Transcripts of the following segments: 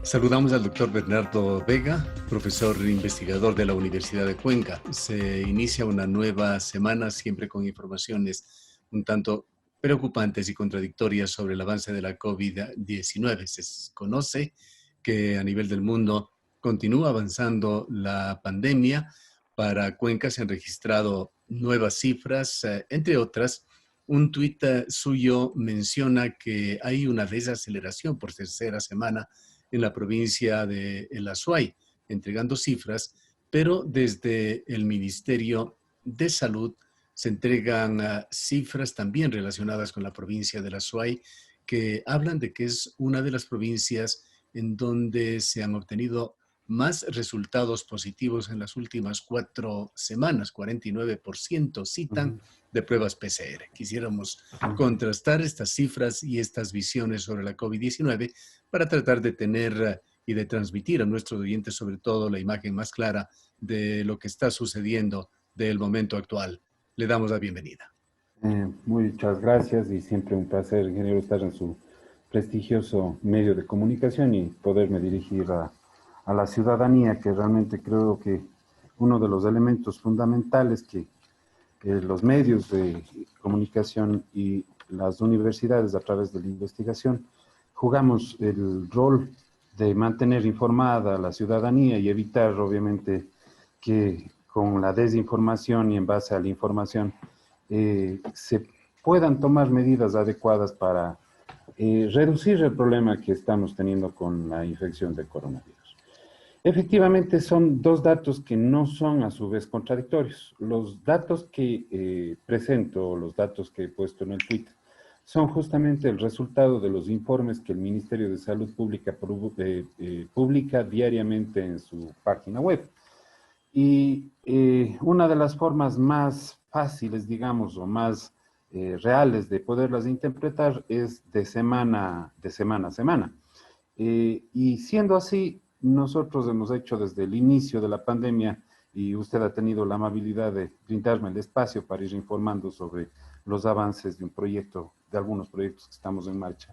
Saludamos al doctor Bernardo Vega, profesor e investigador de la Universidad de Cuenca. Se inicia una nueva semana siempre con informaciones un tanto preocupantes y contradictorias sobre el avance de la COVID-19. Se conoce que a nivel del mundo continúa avanzando la pandemia. Para Cuenca se han registrado nuevas cifras, entre otras. Un tuit suyo menciona que hay una desaceleración por tercera semana en la provincia de El Azuay, entregando cifras, pero desde el Ministerio de Salud se entregan cifras también relacionadas con la provincia del Azuay, que hablan de que es una de las provincias en donde se han obtenido más resultados positivos en las últimas 4 semanas. 49% citan Ujú, de pruebas PCR. Quisiéramos ujú. contrastar estas cifras y estas visiones sobre la COVID-19 para tratar de tener y de transmitir a nuestros oyentes sobre todo la imagen más clara de lo que está sucediendo del momento actual. Le damos la bienvenida. Muchas gracias y siempre un placer, ingeniero, estar en su prestigioso medio de comunicación y poderme dirigir a la ciudadanía, que realmente creo que uno de los elementos fundamentales que los medios de comunicación y las universidades a través de la investigación jugamos el rol de mantener informada a la ciudadanía y evitar, obviamente, que con la desinformación y en base a la información se puedan tomar medidas adecuadas para reducir el problema que estamos teniendo con la infección de coronavirus. Efectivamente, son dos datos que no son a su vez contradictorios. Los datos que presento, los datos que he puesto en el tweet, son justamente el resultado de los informes que el Ministerio de Salud Pública publica diariamente en su página web. Y una de las formas más fáciles, digamos, o más reales de poderlas interpretar es de semana a semana. Y siendo así, nosotros hemos hecho desde el inicio de la pandemia, y usted ha tenido la amabilidad de brindarme el espacio para ir informando sobre los avances de un proyecto, de algunos proyectos que estamos en marcha.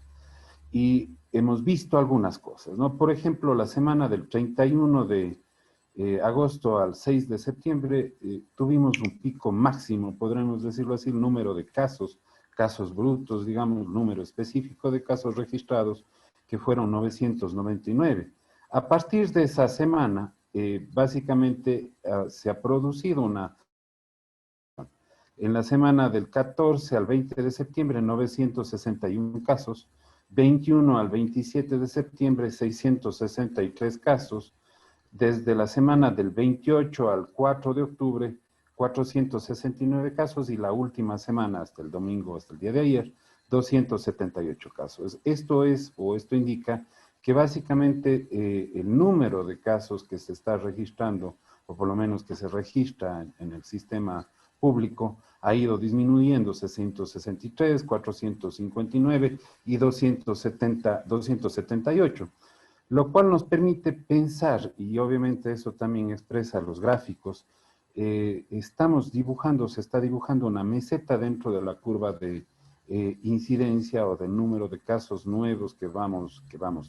Y hemos visto algunas cosas, ¿no? Por ejemplo, la semana del 31 de agosto al 6 de septiembre tuvimos un pico máximo, podremos decirlo así, el número de casos brutos, digamos, número específico de casos registrados, que fueron 999. A partir de esa semana, básicamente se ha producido en la semana del 14 al 20 de septiembre, 961 casos, 21 al 27 de septiembre, 663 casos, desde la semana del 28 al 4 de octubre, 469 casos y la última semana hasta el domingo, hasta el día de ayer, 278 casos. Esto es, o esto indica que básicamente el número de casos que se está registrando, o por lo menos que se registra en el sistema público, ha ido disminuyendo 663, 459 y 278, lo cual nos permite pensar, y obviamente eso también expresa los gráficos, estamos dibujando, se está dibujando una meseta dentro de la curva de incidencia o del número de casos nuevos que vamos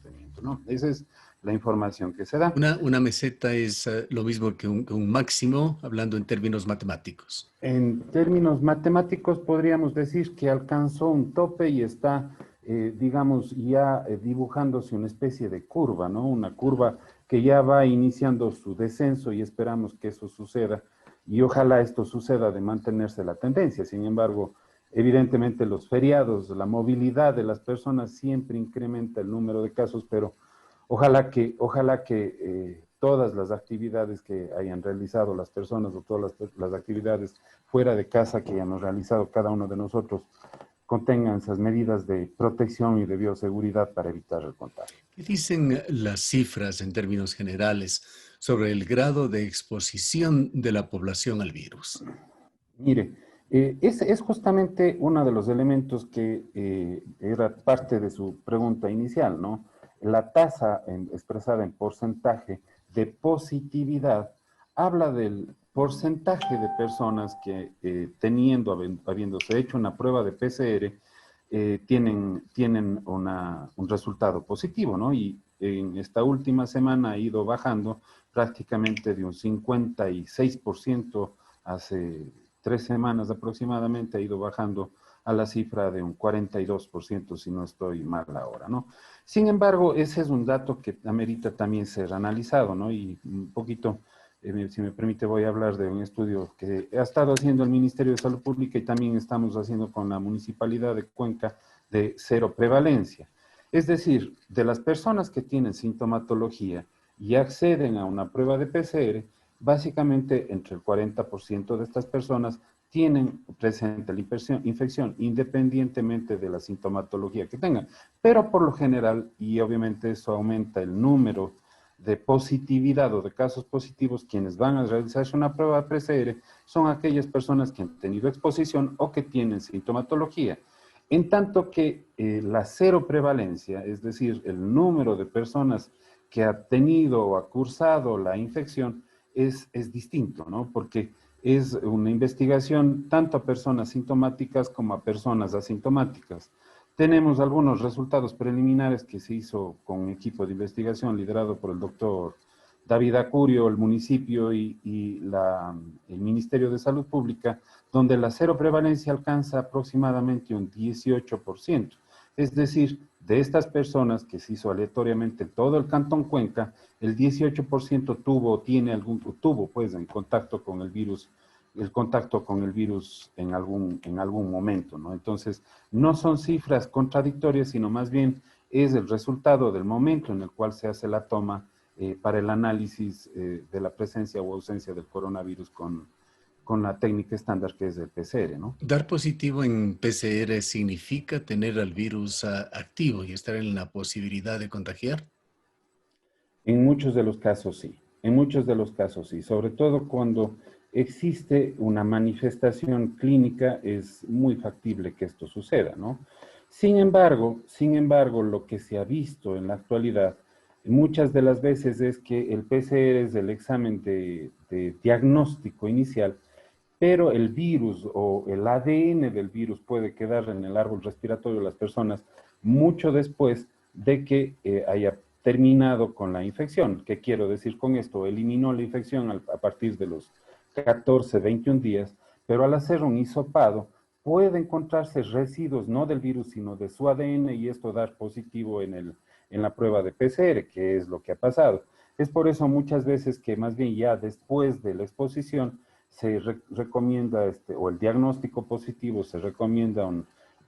teniendo, ¿no? Esa es la información que se da. Una meseta es lo mismo que un máximo, hablando en términos matemáticos. En términos matemáticos podríamos decir que alcanzó un tope y está, digamos, ya dibujándose una especie de curva, ¿no? Una curva que ya va iniciando su descenso y esperamos que eso suceda y ojalá esto suceda de mantenerse la tendencia. Sin embargo, evidentemente los feriados, la movilidad de las personas siempre incrementa el número de casos, pero ojalá que todas las actividades que hayan realizado las personas o todas las actividades fuera de casa que hayamos realizado cada uno de nosotros contengan esas medidas de protección y de bioseguridad para evitar el contagio. ¿Qué dicen las cifras en términos generales sobre el grado de exposición de la población al virus? Mire, es justamente uno de los elementos que era parte de su pregunta inicial, ¿no? La tasa expresada en porcentaje de positividad habla del porcentaje de personas que habiéndose hecho una prueba de PCR, tienen un resultado positivo, ¿no? Y en esta última semana ha ido bajando prácticamente de un 56% hace 3 semanas aproximadamente, ha ido bajando a la cifra de un 42%, si no estoy mal ahora, ¿no? Sin embargo, ese es un dato que amerita también ser analizado, ¿no? Y un poquito, si me permite, voy a hablar de un estudio que ha estado haciendo el Ministerio de Salud Pública y también estamos haciendo con la Municipalidad de Cuenca de cero prevalencia. Es decir, de las personas que tienen sintomatología y acceden a una prueba de PCR, básicamente entre el 40% de estas personas tienen presente la infección independientemente de la sintomatología que tengan. Pero por lo general, y obviamente eso aumenta el número de positividad o de casos positivos, quienes van a realizarse una prueba de PCR son aquellas personas que han tenido exposición o que tienen sintomatología. En tanto que la cero prevalencia, es decir, el número de personas que ha tenido o ha cursado la infección es distinto, ¿no? Porque es una investigación tanto a personas sintomáticas como a personas asintomáticas. Tenemos algunos resultados preliminares que se hizo con un equipo de investigación liderado por el doctor David Acurio, el municipio y el Ministerio de Salud Pública, donde la cero prevalencia alcanza aproximadamente un 18%. Es decir, de estas personas que se hizo aleatoriamente en todo el Cantón Cuenca, el 18% tuvo pues en contacto con el virus en algún momento, ¿no? Entonces, no son cifras contradictorias, sino más bien es el resultado del momento en el cual se hace la toma para el análisis de la presencia o ausencia del coronavirus con la técnica estándar que es el PCR, ¿no? Dar positivo en PCR significa tener al virus activo y estar en la posibilidad de contagiar. En muchos de los casos sí, en muchos de los casos sí, sobre todo cuando existe una manifestación clínica es muy factible que esto suceda, ¿no? Sin embargo, lo que se ha visto en la actualidad muchas de las veces es que el PCR es el examen de diagnóstico inicial, pero el virus o el ADN del virus puede quedar en el árbol respiratorio de las personas mucho después de que haya terminado con la infección. ¿Qué quiero decir con esto? Eliminó la infección a partir de los 14, 21 días, pero al hacer un hisopado puede encontrarse residuos no del virus, sino de su ADN y esto dar positivo en la prueba de PCR, que es lo que ha pasado. Es por eso muchas veces que más bien ya después de la exposición se recomienda, o el diagnóstico positivo, se recomienda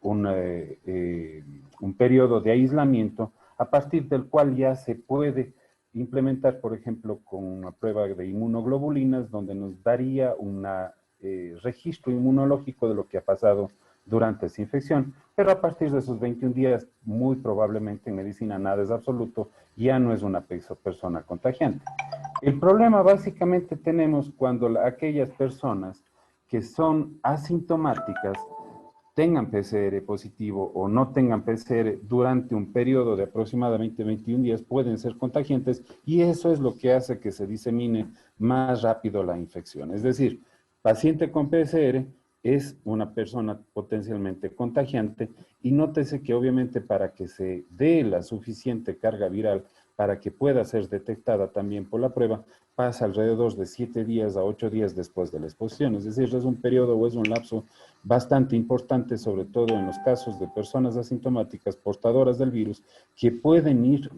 un periodo de aislamiento a partir del cual ya se puede implementar, por ejemplo, con una prueba de inmunoglobulinas, donde nos daría un registro inmunológico de lo que ha pasado durante esa infección, pero a partir de esos 21 días, muy probablemente en medicina nada es absoluto, ya no es una persona contagiante. El problema básicamente tenemos cuando aquellas personas que son asintomáticas tengan PCR positivo o no tengan PCR durante un periodo de aproximadamente 21 días pueden ser contagiantes y eso es lo que hace que se disemine más rápido la infección. Es decir, paciente con PCR es una persona potencialmente contagiante y nótese que obviamente para que se dé la suficiente carga viral para que pueda ser detectada también por la prueba, pasa alrededor de 7 días a 8 días después de la exposición. Es decir, es un periodo o es un lapso bastante importante, sobre todo en los casos de personas asintomáticas portadoras del virus que pueden ir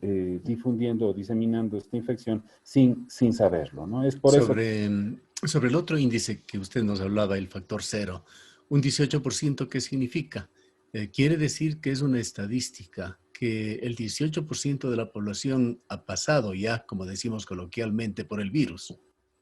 difundiendo o diseminando esta infección sin saberlo, ¿no? Es por eso. Sobre el otro índice que usted nos hablaba, el factor cero, un 18%, ¿qué significa? Quiere decir que es una estadística que el 18% de la población ha pasado ya, como decimos coloquialmente, por el virus.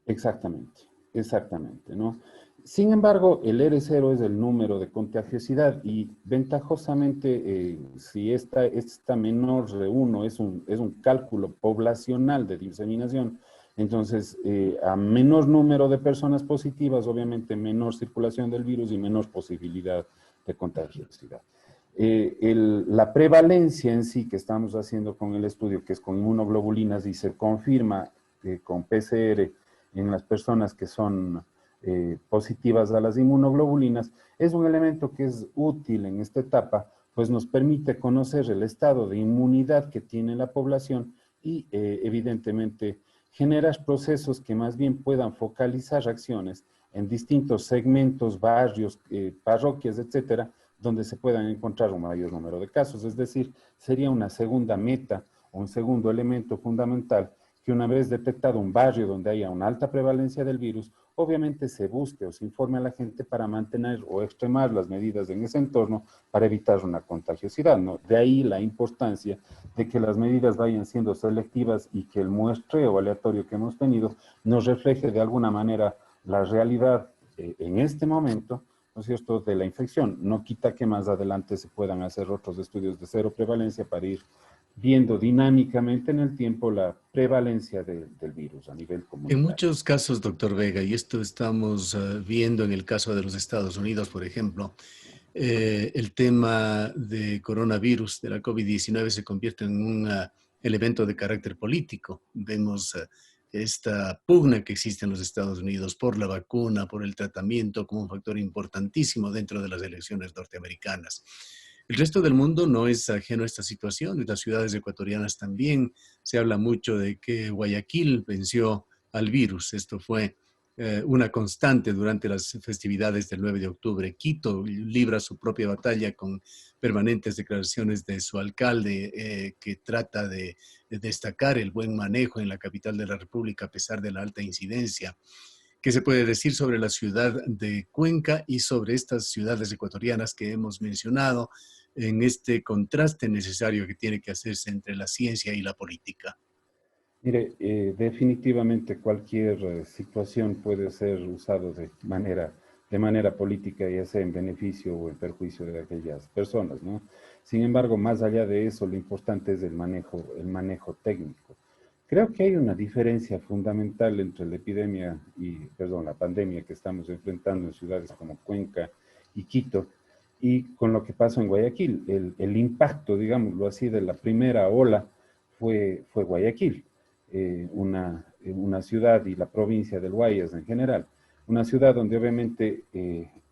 Exactamente, exactamente, ¿no? Sin embargo, el R0 es el número de contagiosidad y ventajosamente, si esta menor de 1 es un cálculo poblacional de diseminación, entonces a menor número de personas positivas, obviamente menor circulación del virus y menor posibilidad de contagiosidad. La prevalencia en sí que estamos haciendo con el estudio, que es con inmunoglobulinas y se confirma con PCR en las personas que son positivas a las inmunoglobulinas, es un elemento que es útil en esta etapa pues nos permite conocer el estado de inmunidad que tiene la población y evidentemente generar procesos que más bien puedan focalizar acciones en distintos segmentos, barrios, parroquias, etcétera, donde se puedan encontrar un mayor número de casos. Es decir, sería una segunda meta o un segundo elemento fundamental que una vez detectado un barrio donde haya una alta prevalencia del virus, obviamente se busque o se informe a la gente para mantener o extremar las medidas en ese entorno para evitar una contagiosidad, ¿no? De ahí la importancia de que las medidas vayan siendo selectivas y que el muestreo aleatorio que hemos tenido nos refleje de alguna manera la realidad en este momento, ¿no es cierto?, de la infección. No quita que más adelante se puedan hacer otros estudios de cero prevalencia para ir viendo dinámicamente en el tiempo la prevalencia del virus a nivel En comunitario. muchos casos, doctor Vega, y esto estamos viendo en el caso de los Estados Unidos, por ejemplo, el tema de coronavirus, de la COVID-19, se convierte en un elemento de carácter político. Vemos esta pugna que existe en los Estados Unidos por la vacuna, por el tratamiento, como un factor importantísimo dentro de las elecciones norteamericanas. El resto del mundo no es ajeno a esta situación, y las ciudades ecuatorianas también. Se habla mucho de que Guayaquil venció al virus. Esto fue una constante durante las festividades del 9 de octubre. Quito libra su propia batalla con permanentes declaraciones de su alcalde que trata de destacar el buen manejo en la capital de la República a pesar de la alta incidencia. ¿Qué se puede decir sobre la ciudad de Cuenca y sobre estas ciudades ecuatorianas que hemos mencionado en este contraste necesario que tiene que hacerse entre la ciencia y la política? Mire, definitivamente cualquier situación puede ser usado de manera política, ya sea en beneficio o en perjuicio de aquellas personas, ¿no? Sin embargo, más allá de eso, lo importante es el manejo técnico. Creo que hay una diferencia fundamental entre la epidemia perdón, la pandemia que estamos enfrentando en ciudades como Cuenca y Quito y con lo que pasó en Guayaquil. El impacto, digámoslo así, de la primera ola fue Guayaquil, una ciudad y la provincia del Guayas en general. Una ciudad donde obviamente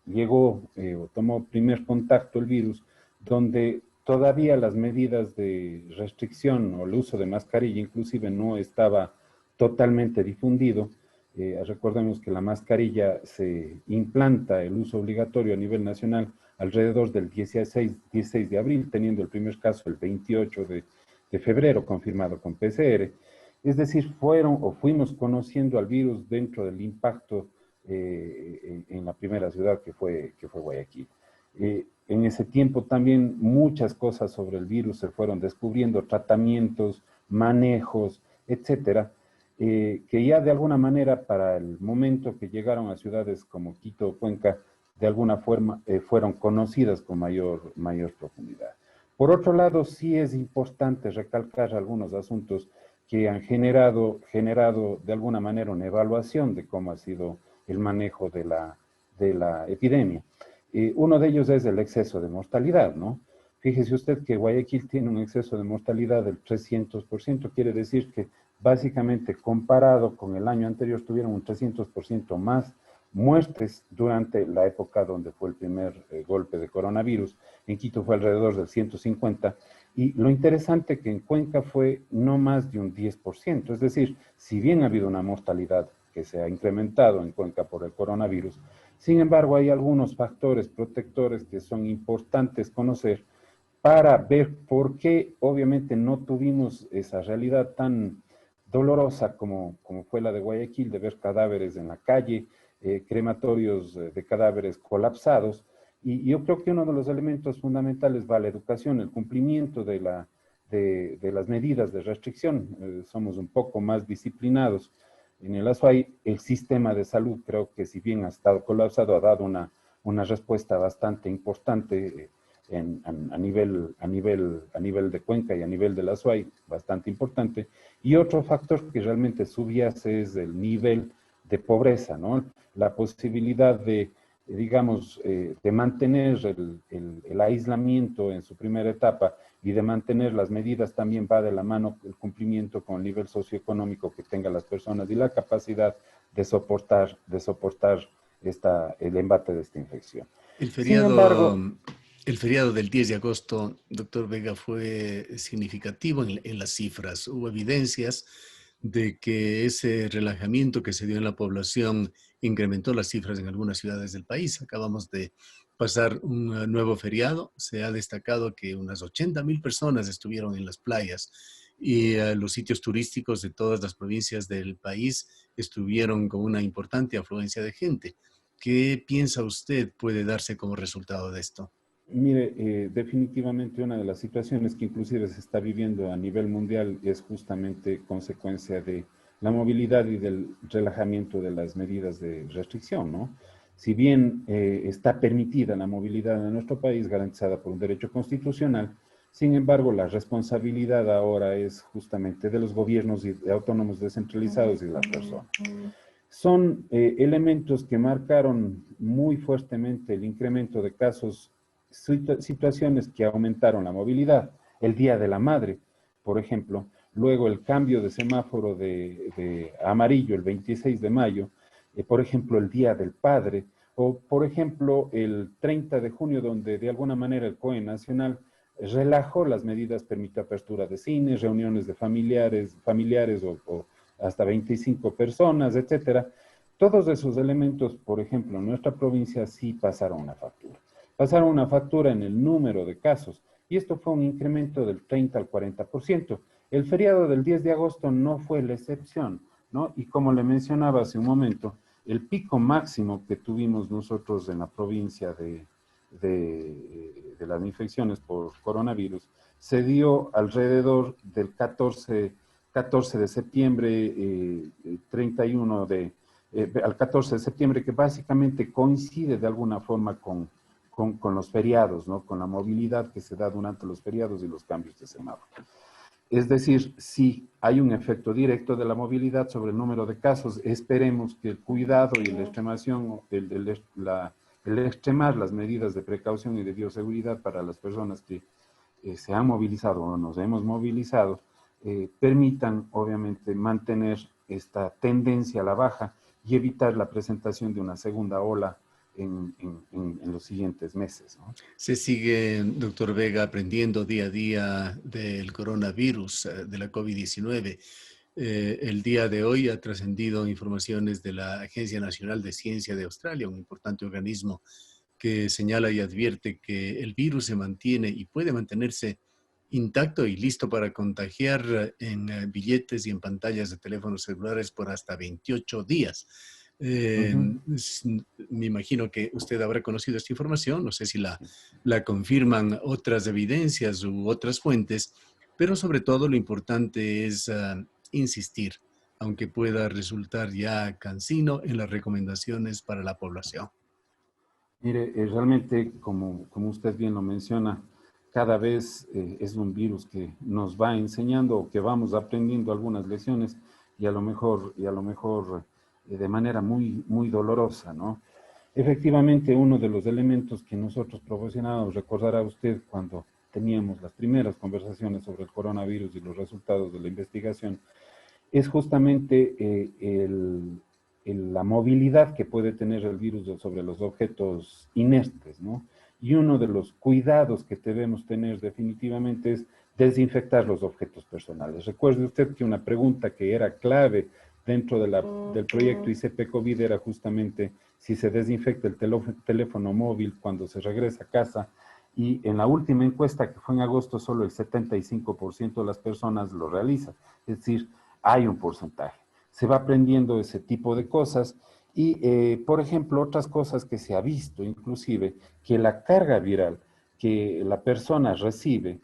llegó o tomó primer contacto el virus, donde todavía las medidas de restricción o el uso de mascarilla inclusive no estaba totalmente difundido. Recordemos que la mascarilla se implanta el uso obligatorio a nivel nacional alrededor del 16 de abril, teniendo el primer caso el 28 de febrero confirmado con PCR. Es decir, fuimos conociendo al virus dentro del impacto en la primera ciudad que fue Guayaquil. En ese tiempo también muchas cosas sobre el virus se fueron descubriendo, tratamientos, manejos, etcétera, que ya de alguna manera para el momento que llegaron a ciudades como Quito o Cuenca, de alguna forma fueron conocidas con mayor profundidad. Por otro lado, sí es importante recalcar algunos asuntos que han generado de alguna manera una evaluación de cómo ha sido el manejo de la epidemia. Uno de ellos es el exceso de mortalidad, ¿no? Fíjese usted que Guayaquil tiene un exceso de mortalidad del 300%, quiere decir que básicamente comparado con el año anterior tuvieron un 300% más muertes durante la época donde fue el primer golpe de coronavirus. En Quito fue alrededor del 150%, y lo interesante que en Cuenca fue no más de un 10%, es decir, si bien ha habido una mortalidad que se ha incrementado en Cuenca por el coronavirus, sin embargo hay algunos factores protectores que son importantes conocer para ver por qué obviamente no tuvimos esa realidad tan dolorosa como fue la de Guayaquil, de ver cadáveres en la calle, crematorios de cadáveres colapsados. Y yo creo que uno de los elementos fundamentales va a la educación, el cumplimiento de las medidas de restricción. Somos un poco más disciplinados. En el Azuay, el sistema de salud, creo que si bien ha estado colapsado, ha dado una respuesta bastante importante a nivel de Cuenca y a nivel del Azuay, bastante importante. Y otro factor que realmente subyace es el nivel de pobreza, ¿no? La posibilidad digamos, de mantener el aislamiento en su primera etapa y de mantener las medidas también va de la mano el cumplimiento con el nivel socioeconómico que tengan las personas y la capacidad de soportar el embate de esta infección. El Sin feriado, embargo, El feriado del 10 de agosto, doctor Vega, fue significativo en las cifras. Hubo evidencias de que ese relajamiento que se dio en la población incrementó las cifras en algunas ciudades del país. Acabamos de pasar un nuevo feriado. Se ha destacado que unas 80.000 personas estuvieron en las playas y los sitios turísticos de todas las provincias del país estuvieron con una importante afluencia de gente. ¿Qué piensa usted puede darse como resultado de esto? Mire, definitivamente una de las situaciones que inclusive se está viviendo a nivel mundial es justamente consecuencia de la movilidad y del relajamiento de las medidas de restricción, ¿no? Si bien está permitida la movilidad en nuestro país, garantizada por un derecho constitucional, sin embargo, la responsabilidad ahora es justamente de los gobiernos autónomos descentralizados y de las personas. Son elementos que marcaron muy fuertemente el incremento de casos, situaciones que aumentaron la movilidad. El Día de la Madre, por ejemplo, luego el cambio de semáforo de amarillo el 26 de mayo, por ejemplo, el Día del Padre, o por ejemplo, el 30 de junio, donde de alguna manera el COE Nacional relajó las medidas, permitió apertura de cines, reuniones de familiares o hasta 25 personas, etcétera. Todos esos elementos, por ejemplo, en nuestra provincia sí pasaron una factura. Pasaron una factura en el número de casos y esto fue un incremento del 30 al 40%. El feriado del 10 de agosto no fue la excepción, ¿no? Y como le mencionaba hace un momento, el pico máximo que tuvimos nosotros en la provincia de las infecciones por coronavirus se dio alrededor del 14 de septiembre, 31 al 14 de septiembre, que básicamente coincide de alguna forma con los feriados, ¿no? Con la movilidad que se da durante los feriados y los cambios de semáforo. Es decir, sí hay un efecto directo de la movilidad sobre el número de casos. Esperemos que el cuidado y la extremación, el extremar las medidas de precaución y de bioseguridad para las personas que se han movilizado o nos hemos movilizado, permitan obviamente mantener esta tendencia a la baja y evitar la presentación de una segunda ola en los siguientes meses, ¿no? Se sigue, doctor Vega, aprendiendo día a día del coronavirus, de la COVID-19. El día de hoy ha trascendido informaciones de la Agencia Nacional de Ciencia de Australia, un importante organismo que señala y advierte que el virus se mantiene y puede mantenerse intacto y listo para contagiar en billetes y en pantallas de teléfonos celulares por hasta 28 días. Eh, Ujú. Me imagino que usted habrá conocido esta información, no sé si la confirman otras evidencias u otras fuentes, pero sobre todo lo importante es insistir, aunque pueda resultar ya cansino en las recomendaciones para la población. Mire, realmente, como usted bien lo menciona, cada vez es un virus que nos va enseñando o que vamos aprendiendo algunas lecciones y a lo mejor de manera muy dolorosa, ¿no? Efectivamente, uno de los elementos que nosotros profesionales, recordará usted cuando teníamos las primeras conversaciones sobre el coronavirus y los resultados de la investigación, es justamente la movilidad que puede tener el virus sobre los objetos inertes, ¿no? Y uno de los cuidados que debemos tener definitivamente es desinfectar los objetos personales. Recuerde usted que una pregunta que era clave dentro del proyecto ICP COVID era justamente si se desinfecta el teléfono móvil cuando se regresa a casa, y en la última encuesta, que fue en agosto, solo el 75% de las personas lo realiza. Es decir, hay un porcentaje. Se va aprendiendo ese tipo de cosas y, por ejemplo, otras cosas que se ha visto, inclusive, que la carga viral que la persona recibe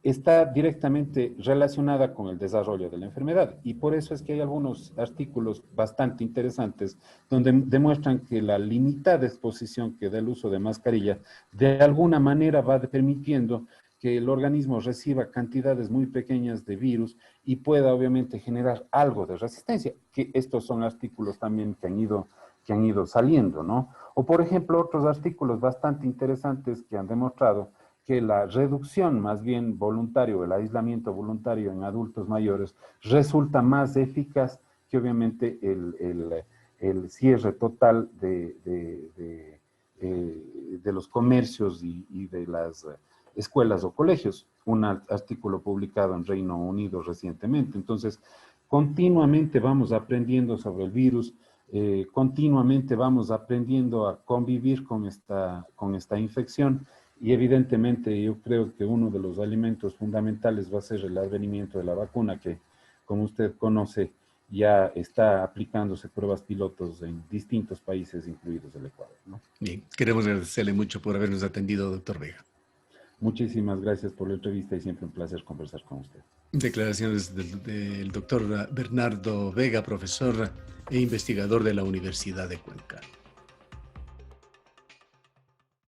está directamente relacionada con el desarrollo de la enfermedad. Y por eso es que hay algunos artículos bastante interesantes donde demuestran que la limitada exposición que da el uso de mascarilla de alguna manera va permitiendo que el organismo reciba cantidades muy pequeñas de virus y pueda obviamente generar algo de resistencia, que estos son artículos también que han ido saliendo, ¿no? O por ejemplo, otros artículos bastante interesantes que han demostrado que la reducción más bien voluntario, el aislamiento voluntario en adultos mayores, resulta más eficaz que obviamente el cierre total de los comercios y de las escuelas o colegios. Un artículo publicado en Reino Unido recientemente. Entonces, continuamente vamos aprendiendo sobre el virus, continuamente vamos aprendiendo a convivir con esta infección y evidentemente yo creo que uno de los alimentos fundamentales va a ser el advenimiento de la vacuna que, como usted conoce, ya está aplicándose pruebas pilotos en distintos países, incluidos el Ecuador, ¿no? Bien, queremos agradecerle mucho por habernos atendido, doctor Vega. Muchísimas gracias por la entrevista y siempre un placer conversar con usted. Declaraciones del doctor Bernardo Vega, profesor e investigador de la Universidad de Cuenca.